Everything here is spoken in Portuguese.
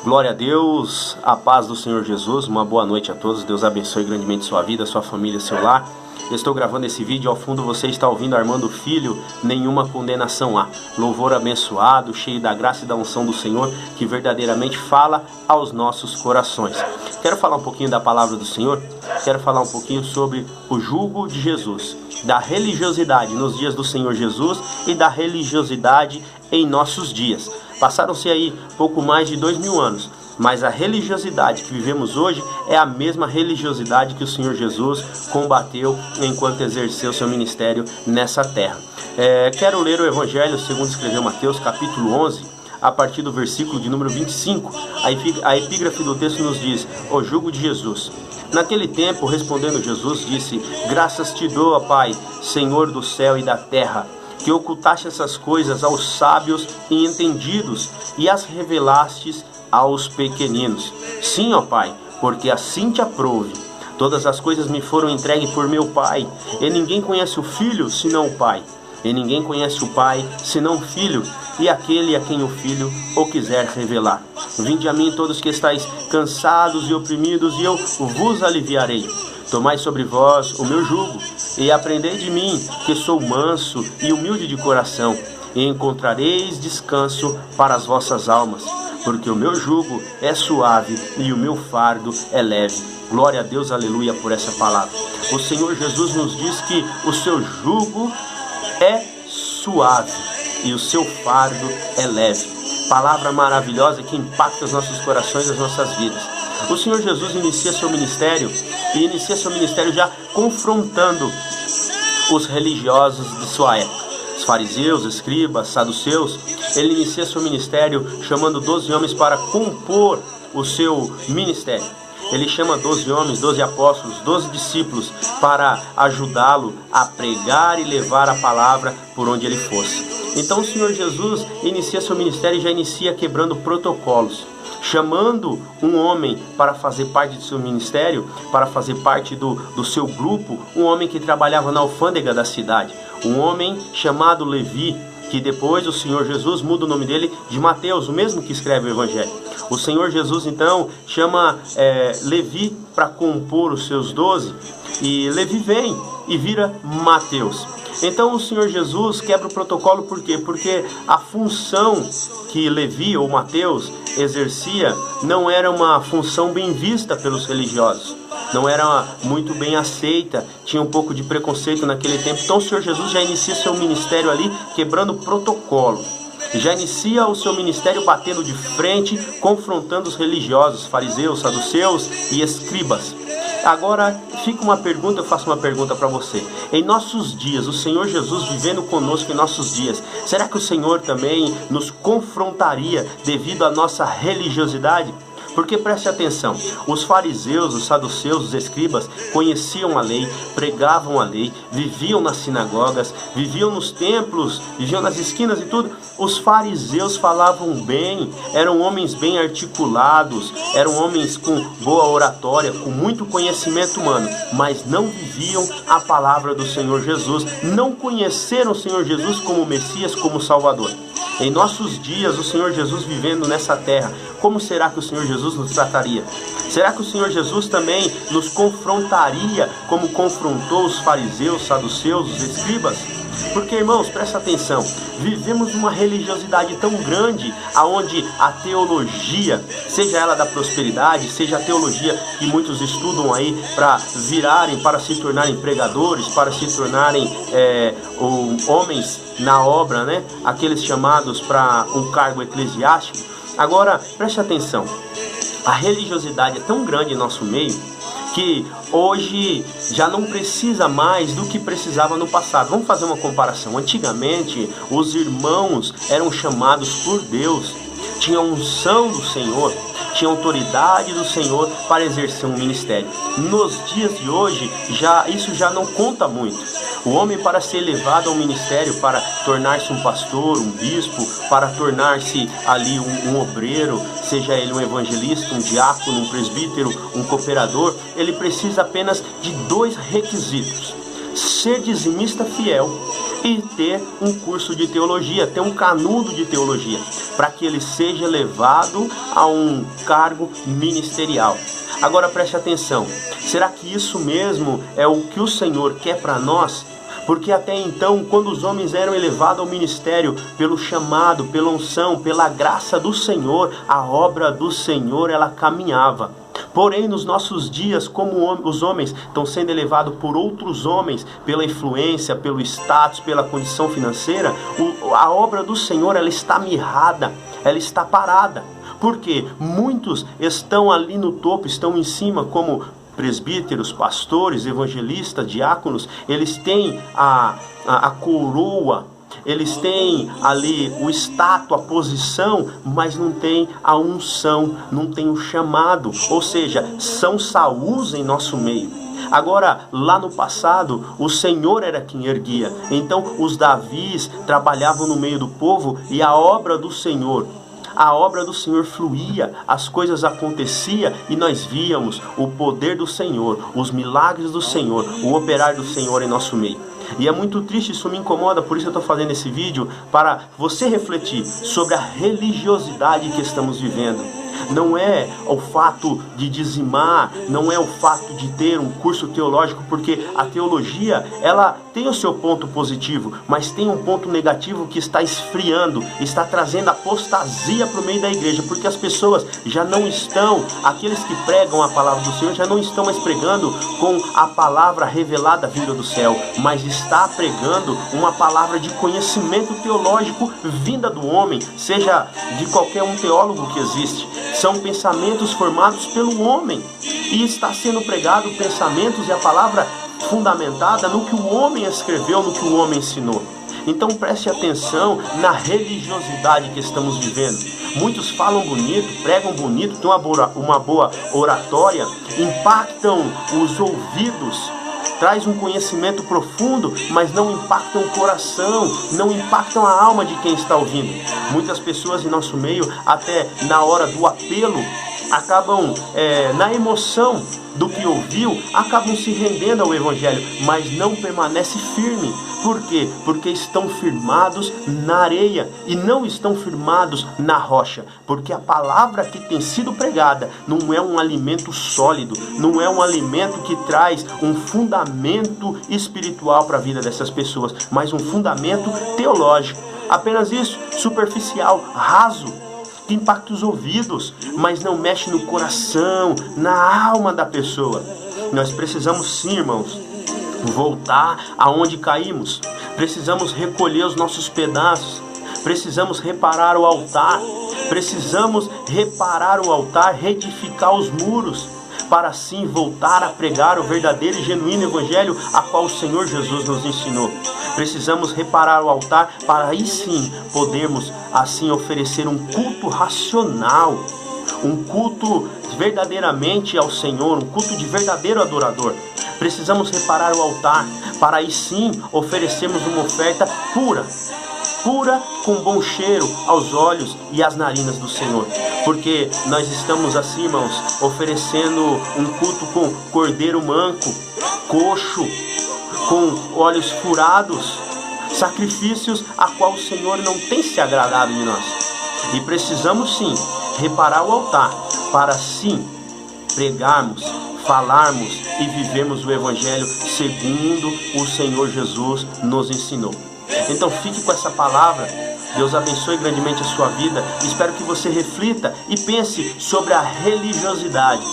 Glória a Deus, a paz do Senhor Jesus, uma boa noite a todos, Deus abençoe grandemente sua vida, sua família, seu lar. Eu estou gravando esse vídeo, ao fundo você está ouvindo Armando Filho, nenhuma condenação há. Louvor abençoado, cheio da graça e da unção do Senhor, que verdadeiramente fala aos nossos corações. Quero falar um pouquinho da palavra do Senhor, quero falar um pouquinho sobre o jugo de Jesus, da religiosidade nos dias do Senhor Jesus e da religiosidade em nossos dias. Passaram-se aí pouco mais de 2000 anos, mas a religiosidade que vivemos hoje é a mesma religiosidade que o Senhor Jesus combateu enquanto exerceu seu ministério nessa terra. Quero ler o Evangelho segundo escreveu Mateus, capítulo 11, a partir do versículo de número 25. A epígrafe do texto nos diz: o jugo de Jesus. Naquele tempo, respondendo Jesus, disse: graças te dou, ó Pai, Senhor do céu e da terra, que ocultaste essas coisas aos sábios e entendidos e as revelastes aos pequeninos. Sim, ó Pai, porque assim te aprouve. Todas as coisas me foram entregues por meu Pai, e ninguém conhece o Filho senão o Pai, e ninguém conhece o Pai senão o Filho, e aquele a quem o Filho o quiser revelar. Vinde a mim todos que estáis cansados e oprimidos, e eu vos aliviarei. Tomai sobre vós o meu jugo, e aprendei de mim, que sou manso e humilde de coração, e encontrareis descanso para as vossas almas, porque o meu jugo é suave e o meu fardo é leve. Glória a Deus, aleluia, por essa palavra. O Senhor Jesus nos diz que o seu jugo é suave e o seu fardo é leve. Palavra maravilhosa que impacta os nossos corações e as nossas vidas. O Senhor Jesus inicia seu ministério já confrontando os religiosos de sua época, os fariseus, escribas, saduceus. Ele inicia seu ministério chamando 12 homens para compor o seu ministério. Ele chama 12 homens, 12 apóstolos, 12 discípulos para ajudá-lo a pregar e levar a palavra por onde ele fosse. Então o Senhor Jesus inicia seu ministério e já inicia quebrando protocolos, chamando um homem para fazer parte do seu ministério, para fazer parte do seu grupo, um homem que trabalhava na alfândega da cidade, um homem chamado Levi, que depois o Senhor Jesus muda o nome dele de Mateus, o mesmo que escreve o Evangelho. O Senhor Jesus então chama Levi para compor os seus 12, e Levi vem e vira Mateus. Então o Senhor Jesus quebra o protocolo, por quê? Porque a função que Levi ou Mateus exercia não era uma função bem vista pelos religiosos, não era muito bem aceita, tinha um pouco de preconceito naquele tempo. Então o Senhor Jesus já inicia seu ministério ali quebrando o protocolo, já inicia o seu ministério batendo de frente, confrontando os religiosos, fariseus, saduceus e escribas. Agora fica uma pergunta, eu faço uma pergunta para você. Em nossos dias, o Senhor Jesus vivendo conosco em nossos dias, será que o Senhor também nos confrontaria devido à nossa religiosidade? Porque preste atenção, os fariseus, os saduceus, os escribas conheciam a lei, pregavam a lei, viviam nas sinagogas, viviam nos templos, viviam nas esquinas e tudo. Os fariseus falavam bem, eram homens bem articulados, eram homens com boa oratória, com muito conhecimento humano, mas não viviam a palavra do Senhor Jesus, não conheceram o Senhor Jesus como Messias, como Salvador. Em nossos dias, o Senhor Jesus vivendo nessa terra, como será que o Senhor Jesus nos trataria? Será que o Senhor Jesus também nos confrontaria como confrontou os fariseus, saduceus, os escribas? Porque, irmãos, presta atenção, vivemos uma religiosidade tão grande aonde a teologia, seja ela da prosperidade, seja a teologia que muitos estudam aí para virarem, para se tornarem pregadores, para se tornarem homens na obra, né? Aqueles chamados para um cargo eclesiástico. Agora, preste atenção, a religiosidade é tão grande em nosso meio que hoje já não precisa mais do que precisava no passado. Vamos fazer uma comparação. Antigamente, os irmãos eram chamados por Deus, tinham unção do Senhor, tinham autoridade do Senhor para exercer um ministério. Nos dias de hoje, isso já não conta muito. O homem, para ser elevado ao ministério, para tornar-se um pastor, um bispo, para tornar-se ali um obreiro, seja ele um evangelista, um diácono, um presbítero, um cooperador, ele precisa apenas de 2 requisitos: ser dizimista fiel e ter um curso de teologia, ter um canudo de teologia, para que ele seja levado a um cargo ministerial. Agora preste atenção, será que isso mesmo é o que o Senhor quer para nós? Porque até então, quando os homens eram elevados ao ministério pelo chamado, pela unção, pela graça do Senhor, a obra do Senhor ela caminhava. Porém, nos nossos dias, como os homens estão sendo elevados por outros homens, pela influência, pelo status, pela condição financeira, a obra do Senhor ela está mirrada, ela está parada. Por quê? Muitos estão ali no topo, estão em cima, como presbíteros, pastores, evangelistas, diáconos. Eles têm a coroa, eles têm ali o status, a posição, mas não tem a unção, não tem o chamado. Ou seja, são Saúls em nosso meio. Agora, lá no passado, o Senhor era quem erguia. Então, os Davis trabalhavam no meio do povo e a obra do Senhor fluía, as coisas aconteciam e nós víamos o poder do Senhor, os milagres do Senhor, o operar do Senhor em nosso meio. E é muito triste, isso me incomoda, por isso eu estou fazendo esse vídeo, para você refletir sobre a religiosidade que estamos vivendo. Não é o fato de dizimar, não é o fato de ter um curso teológico, porque a teologia, ela tem o seu ponto positivo, mas tem um ponto negativo que está esfriando, está trazendo apostasia para o meio da igreja, porque as pessoas já não estão, aqueles que pregam a palavra do Senhor, já não estão mais pregando com a palavra revelada vinda do céu, mas está pregando uma palavra de conhecimento teológico vinda do homem, seja de qualquer um teólogo que existe. São pensamentos formados pelo homem e está sendo pregado pensamentos e a palavra fundamentada no que o homem escreveu, no que o homem ensinou. Então preste atenção na religiosidade que estamos vivendo. Muitos falam bonito, pregam bonito, têm uma boa oratória, impactam os ouvidos, traz um conhecimento profundo, mas não impactam o coração, não impactam a alma de quem está ouvindo. Muitas pessoas em nosso meio, até na hora do apelo, acabam na emoção do que ouviu, acabam se rendendo ao Evangelho, mas não permanece firme. Por quê? Porque estão firmados na areia e não estão firmados na rocha. Porque a palavra que tem sido pregada não é um alimento sólido, não é um alimento que traz um fundamento espiritual para a vida dessas pessoas, mas um fundamento teológico. Apenas isso, superficial, raso, que impacta os ouvidos, mas não mexe no coração, na alma da pessoa. Nós precisamos sim, irmãos, voltar aonde caímos. Precisamos recolher os nossos pedaços. Precisamos reparar o altar. Precisamos reparar o altar, reedificar os muros, para assim voltar a pregar o verdadeiro e genuíno evangelho a qual o Senhor Jesus nos ensinou. Precisamos reparar o altar para aí sim podermos assim oferecer um culto racional, um culto verdadeiramente ao Senhor, um culto de verdadeiro adorador. Precisamos reparar o altar para aí sim oferecermos uma oferta pura com bom cheiro aos olhos e às narinas do Senhor. Porque nós estamos assim, irmãos, oferecendo um culto com cordeiro manco, coxo, com olhos furados, sacrifícios a qual o Senhor não tem se agradado de nós. E precisamos sim reparar o altar para sim pregarmos, falarmos e vivermos o Evangelho segundo o Senhor Jesus nos ensinou. Então fique com essa palavra. Deus abençoe grandemente a sua vida. Espero que você reflita e pense sobre a religiosidade.